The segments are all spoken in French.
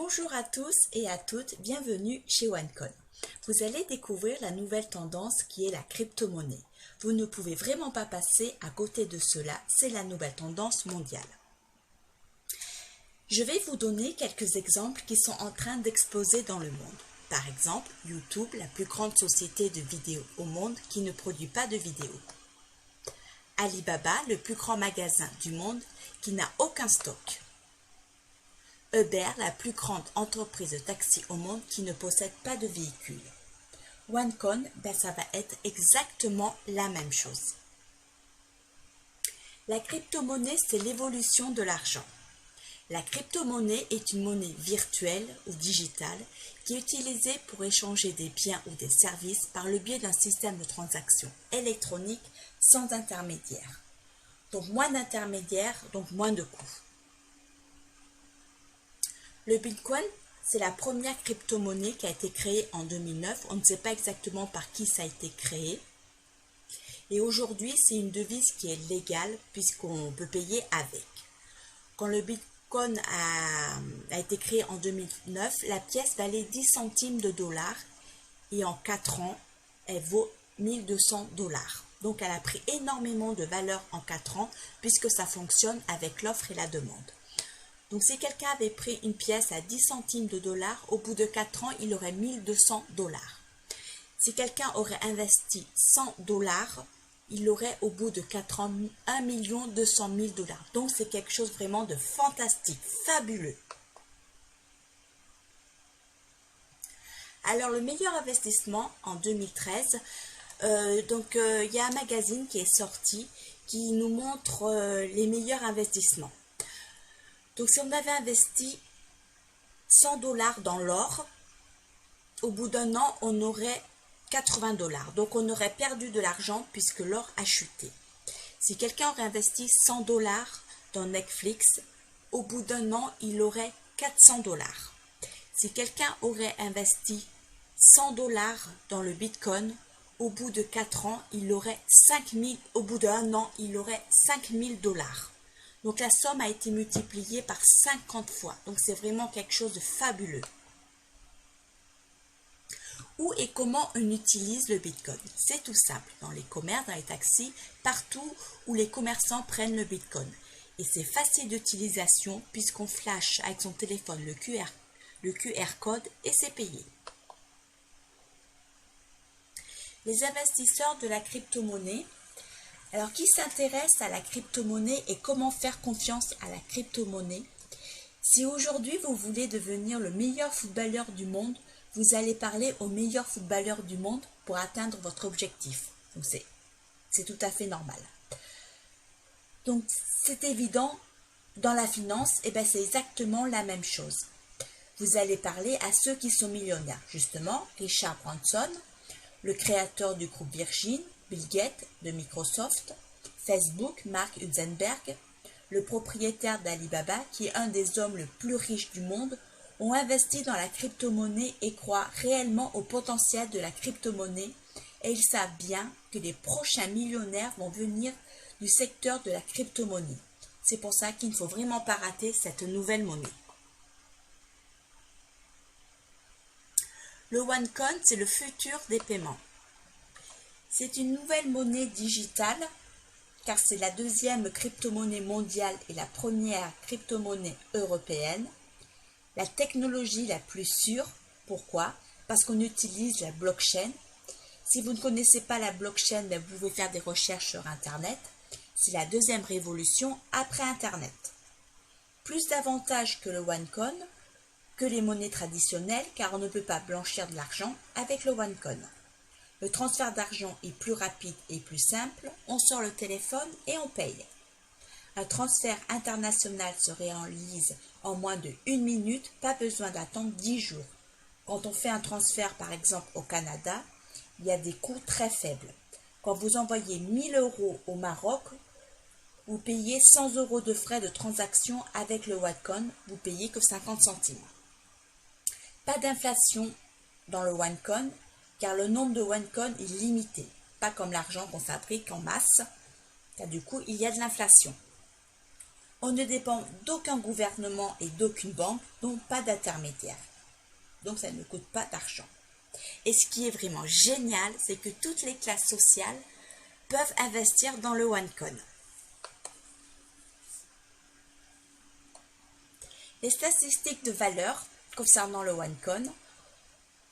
Bonjour à tous et à toutes, bienvenue chez OneCoin. Vous allez découvrir la nouvelle tendance qui est la crypto-monnaie. Vous ne pouvez vraiment pas passer à côté de cela, c'est la nouvelle tendance mondiale. Je vais vous donner quelques exemples qui sont en train d'exploser dans le monde. Par exemple, YouTube, la plus grande société de vidéos au monde qui ne produit pas de vidéos. Alibaba, le plus grand magasin du monde qui n'a aucun stock. Uber, la plus grande entreprise de taxi au monde qui ne possède pas de véhicule. OneCoin, ça va être exactement la même chose. La crypto-monnaie, c'est l'évolution de l'argent. La crypto-monnaie est une monnaie virtuelle ou digitale qui est utilisée pour échanger des biens ou des services par le biais d'un système de transaction électronique sans intermédiaire. Donc moins d'intermédiaires, donc moins de coûts. Le Bitcoin, c'est la première crypto-monnaie qui a été créée en 2009. On ne sait pas exactement par qui ça a été créé. Et aujourd'hui, c'est une devise qui est légale puisqu'on peut payer avec. Quand le Bitcoin a été créé en 2009, la pièce valait 10 centimes de dollars et en 4 ans, elle vaut 1200 dollars. Donc, elle a pris énormément de valeur en 4 ans puisque ça fonctionne avec l'offre et la demande. Donc, si quelqu'un avait pris une pièce à 10 centimes de dollars, au bout de 4 ans, il aurait 1200 dollars. Si quelqu'un aurait investi 100 dollars, il aurait au bout de 4 ans 1 200 000 dollars. Donc, c'est quelque chose vraiment de fantastique, fabuleux. Alors, le meilleur investissement en 2013, il y a un magazine qui est sorti qui nous montre les meilleurs investissements. Donc, si on avait investi 100 dollars dans l'or, au bout d'un an, on aurait 80 dollars. Donc, on aurait perdu de l'argent puisque l'or a chuté. Si quelqu'un aurait investi 100 dollars dans Netflix, au bout d'un an, il aurait 400 dollars. Si quelqu'un aurait investi 100 dollars dans le Bitcoin, au bout de 4 ans, il aurait 5000, au bout d'un an, il aurait 5000 dollars. Donc, la somme a été multipliée par 50 fois. Donc, c'est vraiment quelque chose de fabuleux. Où et comment on utilise le Bitcoin? C'est tout simple. Dans les commerces, dans les taxis, partout où les commerçants prennent le Bitcoin. Et c'est facile d'utilisation puisqu'on flash avec son téléphone le QR code et c'est payé. Les investisseurs de la crypto-monnaie. Alors, qui s'intéresse à la crypto-monnaie et comment faire confiance à la crypto-monnaie? Si aujourd'hui, vous voulez devenir le meilleur footballeur du monde, vous allez parler au meilleur footballeur du monde pour atteindre votre objectif. Donc, c'est tout à fait normal. Donc, c'est évident, dans la finance, c'est exactement la même chose. Vous allez parler à ceux qui sont millionnaires. Justement, Richard Branson, le créateur du groupe Virgin, Bill Gates de Microsoft, Facebook, Mark Zuckerberg, le propriétaire d'Alibaba, qui est un des hommes les plus riches du monde, ont investi dans la crypto-monnaie et croient réellement au potentiel de la crypto-monnaie et ils savent bien que les prochains millionnaires vont venir du secteur de la crypto-monnaie. C'est pour ça qu'il ne faut vraiment pas rater cette nouvelle monnaie. Le OneCoin, c'est le futur des paiements. C'est une nouvelle monnaie digitale car c'est la deuxième crypto-monnaie mondiale et la première crypto-monnaie européenne. La technologie la plus sûre. Pourquoi? Parce qu'on utilise la blockchain. Si vous ne connaissez pas la blockchain, vous pouvez faire des recherches sur Internet. C'est la deuxième révolution après Internet. Plus d'avantages que le OneCoin, que les monnaies traditionnelles, car on ne peut pas blanchir de l'argent avec le OneCoin. Le transfert d'argent est plus rapide et plus simple. On sort le téléphone et on paye. Un transfert international se réalise en moins de 1 minute, pas besoin d'attendre 10 jours. Quand on fait un transfert par exemple au Canada, il y a des coûts très faibles. Quand vous envoyez 1000 € au Maroc, vous payez 100 € de frais de transaction avec le OneCoin, vous payez que 50 centimes. Pas d'inflation dans le OneCoin, car le nombre de OneCoin est limité, pas comme l'argent qu'on fabrique en masse, car du coup il y a de l'inflation. On ne dépend d'aucun gouvernement et d'aucune banque, donc pas d'intermédiaire. Donc ça ne coûte pas d'argent. Et ce qui est vraiment génial, c'est que toutes les classes sociales peuvent investir dans le OneCoin. Les statistiques de valeur concernant le OneCoin.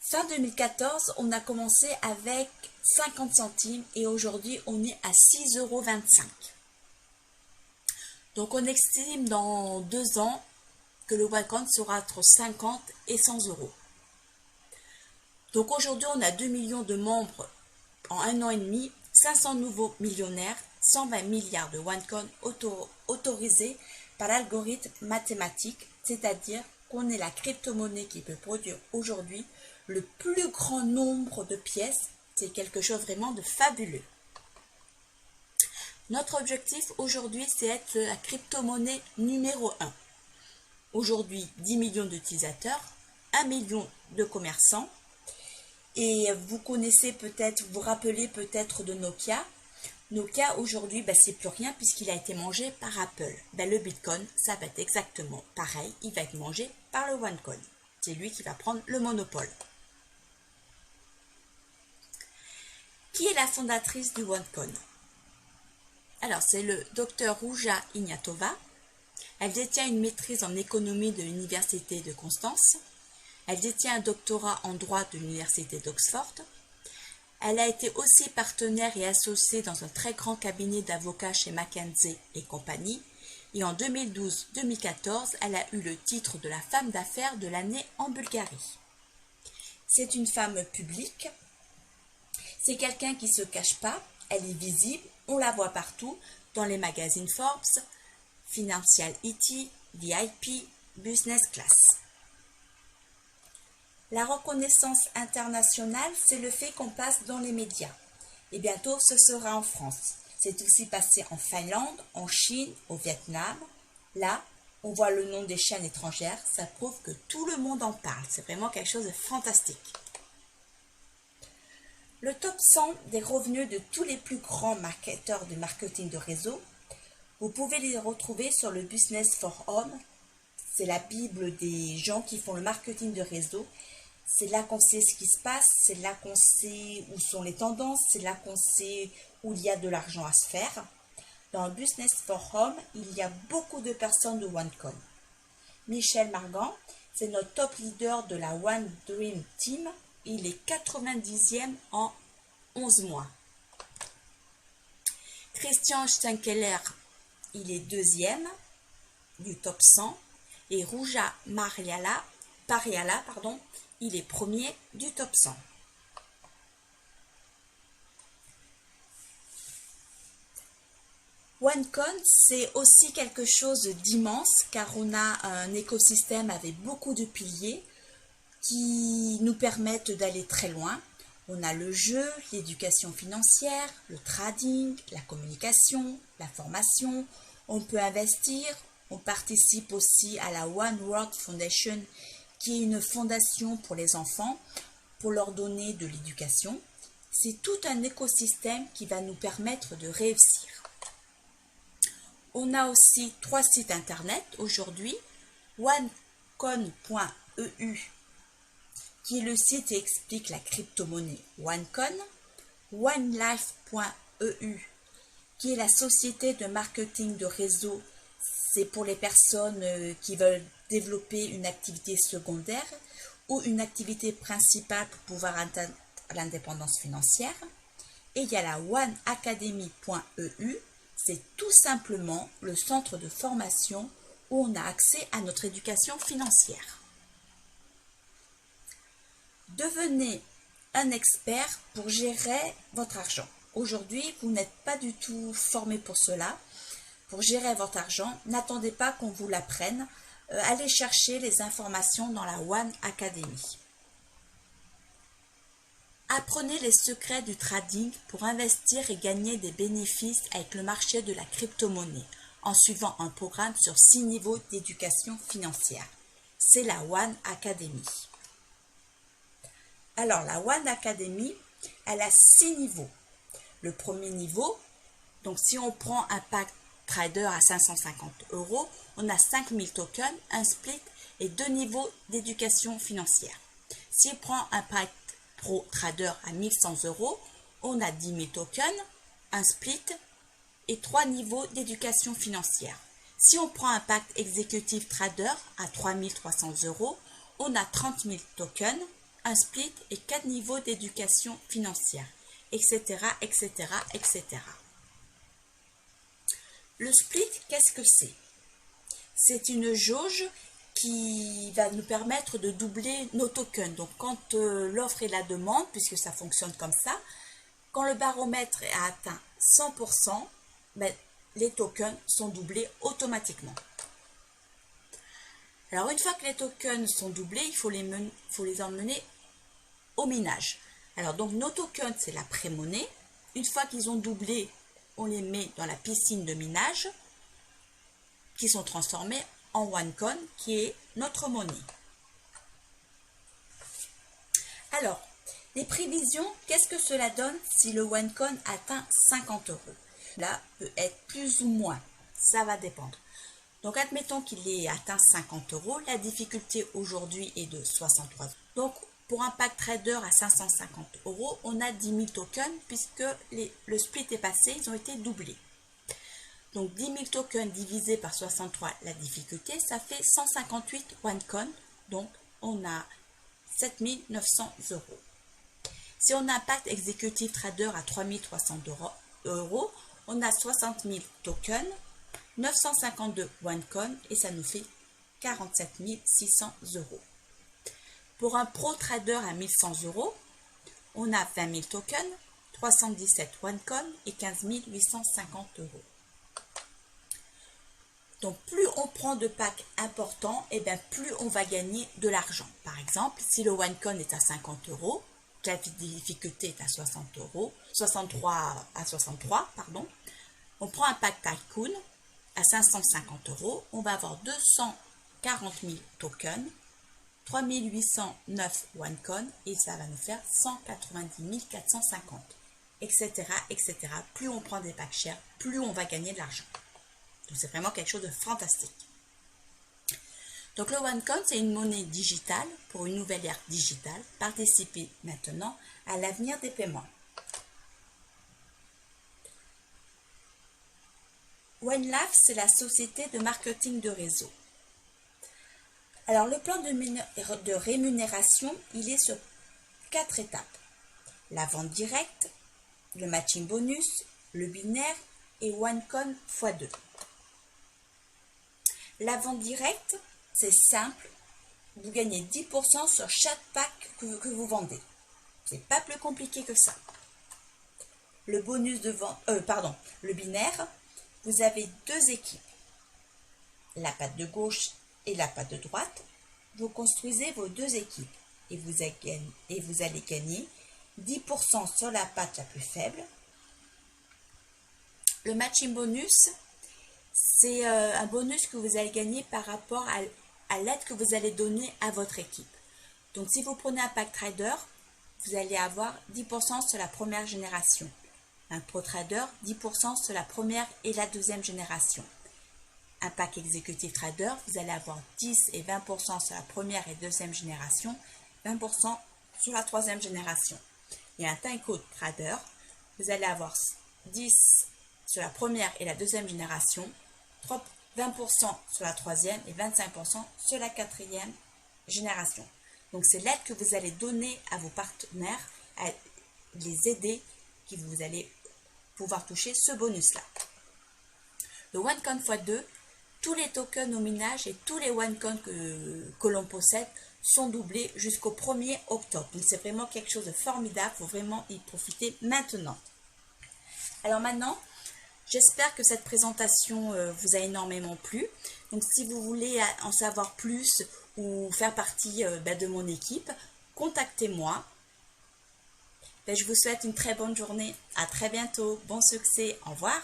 Fin 2014, on a commencé avec 50 centimes et aujourd'hui on est à 6,25 €. Donc on estime dans 2 ans que le OneCoin sera entre 50 et 100 €. Donc aujourd'hui on a 2 millions de membres en 1 an et demi, 500 nouveaux millionnaires, 120 milliards de OneCoin autorisés par l'algorithme mathématique, c'est-à-dire qu'on est la crypto-monnaie qui peut produire aujourd'hui le plus grand nombre de pièces. C'est quelque chose vraiment de fabuleux. Notre objectif aujourd'hui, c'est être la crypto-monnaie numéro 1. Aujourd'hui, 10 millions d'utilisateurs, 1 million de commerçants. Et vous connaissez peut-être, vous rappelez peut-être de Nokia. Nokia aujourd'hui, c'est plus rien puisqu'il a été mangé par Apple. Le Bitcoin, ça va être exactement pareil. Il va être mangé par le OneCoin. C'est lui qui va prendre le monopole. Qui est la fondatrice du OneCoin? Alors, c'est le Dr Ruja Ignatova. Elle détient une maîtrise en économie de l'Université de Constance. Elle détient un doctorat en droit de l'Université d'Oxford. Elle a été aussi partenaire et associée dans un très grand cabinet d'avocats chez McKinsey et compagnie. Et en 2012-2014, elle a eu le titre de la femme d'affaires de l'année en Bulgarie. C'est une femme publique. C'est quelqu'un qui ne se cache pas. Elle est visible. On la voit partout dans les magazines Forbes, Financial IT, VIP, Business Class. La reconnaissance internationale, c'est le fait qu'on passe dans les médias. Et bientôt, ce sera en France. C'est aussi passé en Finlande, en Chine, au Vietnam. Là, on voit le nom des chaînes étrangères. Ça prouve que tout le monde en parle. C'est vraiment quelque chose de fantastique. Le top 100 des revenus de tous les plus grands marketeurs de marketing de réseau, vous pouvez les retrouver sur le Business for Home. C'est la Bible des gens qui font le marketing de réseau. C'est là qu'on sait ce qui se passe, c'est là qu'on sait où sont les tendances, c'est là qu'on sait où il y a de l'argent à se faire. Dans le Business for Home, il y a beaucoup de personnes de OneCoin. Michel Margan, c'est notre top leader de la One Dream Team. Il est 90e en 11 mois. Christian Steinkeller, il est 2e du top 100. Et Ruja Pariala, il est 1er du top 100. OneCoin, c'est aussi quelque chose d'immense car on a un écosystème avec beaucoup de piliers qui nous permettent d'aller très loin. On a le jeu, l'éducation financière, le trading, la communication, la formation. On peut investir. On participe aussi à la One World Foundation, qui est une fondation pour les enfants, pour leur donner de l'éducation. C'est tout un écosystème qui va nous permettre de réussir. On a aussi 3 sites internet aujourd'hui. OneCoin.eu, qui est le site qui explique la crypto-monnaie OneCoin. OneLife.eu, qui est la société de marketing de réseau. C'est pour les personnes qui veulent développer une activité secondaire ou une activité principale pour pouvoir atteindre l'indépendance financière. Et il y a la oneacademy.eu, c'est tout simplement le centre de formation où on a accès à notre éducation financière. Devenez un expert pour gérer votre argent. Aujourd'hui, vous n'êtes pas du tout formé pour cela. Pour gérer votre argent, n'attendez pas qu'on vous l'apprenne. Allez chercher les informations dans la One Academy. Apprenez les secrets du trading pour investir et gagner des bénéfices avec le marché de la crypto-monnaie en suivant un programme sur 6 niveaux d'éducation financière. C'est la One Academy. Alors, la One Academy, elle a 6 niveaux. Le premier niveau, donc si on prend un pack trader à 550 €, on a 5000 tokens, un split et 2 niveaux d'éducation financière. Si on prend un pack Pro Trader à 1100 €, on a 10 000 tokens, un split et 3 niveaux d'éducation financière. Si on prend un pack Executive Trader à 3300 €, on a 30 000 tokens, un split et 4 niveaux d'éducation financière, etc., etc., etc. Le split, qu'est-ce que c'est? C'est une jauge qui va nous permettre de doubler nos tokens. Donc, quand l'offre et la demande, puisque ça fonctionne comme ça, quand le baromètre a atteint 100%, ben, les tokens sont doublés automatiquement. Alors, une fois que les tokens sont doublés, il faut les emmener au minage. Alors, donc, nos tokens, c'est la pré-monnaie. Une fois qu'ils ont doublé, on les met dans la piscine de minage, qui sont transformés en OneCoin, qui est notre monnaie. Alors, les prévisions, qu'est-ce que cela donne si le OneCoin atteint 50 €? Là, peut être plus ou moins, ça va dépendre. Donc, admettons qu'il ait atteint 50 €, la difficulté aujourd'hui est de 63 €. Donc, pour un pack trader à 550 €, on a 10 000 tokens puisque le split est passé, ils ont été doublés. Donc 10 000 tokens divisé par 63, la difficulté, ça fait 158 OneCoin. Donc on a 7 900 €. Si on a un pack Executive Trader à 3300 €, on a 60 000 tokens, 952 OneCoin et ça nous fait 47 600 €. Pour un Pro Trader à 1100 €, on a 20 000 tokens, 317 OneCoin et 15 850 €. Donc, plus on prend de packs importants, et bien plus on va gagner de l'argent. Par exemple, si le OneCoin est à 50 €, la difficulté est à 60 €, 63, on prend un pack Tycoon à 550 €, on va avoir 240 000 tokens, 3809 OneCoin et ça va nous faire 190 450, etc., etc. Plus on prend des packs chers, plus on va gagner de l'argent. Donc, c'est vraiment quelque chose de fantastique. Donc, le OneCoin, c'est une monnaie digitale pour une nouvelle ère digitale. Participez maintenant à l'avenir des paiements. OneLife, c'est la société de marketing de réseau. Alors, le plan de rémunération, il est sur 4 étapes. La vente directe, le matching bonus, le binaire et OneCoin x2. La vente directe, c'est simple. Vous gagnez 10% sur chaque pack que vous vendez. C'est pas plus compliqué que ça. Le bonus de vente, le binaire, vous avez 2 équipes. La patte de gauche et la patte de droite. Vous construisez vos 2 équipes et vous allez gagner 10% sur la patte la plus faible. Le matching bonus, c'est un bonus que vous allez gagner par rapport à l'aide que vous allez donner à votre équipe. Donc, si vous prenez un pack trader, vous allez avoir 10% sur la première génération. Un pro trader, 10% sur la première et la deuxième génération. Un pack executive trader, vous allez avoir 10 et 20% sur la première et deuxième génération, 20% sur la troisième génération. Et un Tycoon trader, vous allez avoir 10 sur la première et la deuxième génération, 20% sur la troisième et 25% sur la quatrième génération. Donc, c'est l'aide que vous allez donner à vos partenaires, à les aider, que vous allez pouvoir toucher ce bonus-là. Le OneCoin x2, tous les tokens au minage et tous les OneCoin que l'on possède sont doublés jusqu'au 1er octobre. Donc, c'est vraiment quelque chose de formidable. Il faut vraiment y profiter maintenant. Alors maintenant, j'espère que cette présentation vous a énormément plu. Donc, si vous voulez en savoir plus ou faire partie de mon équipe, contactez-moi. Je vous souhaite une très bonne journée. À très bientôt. Bon succès. Au revoir.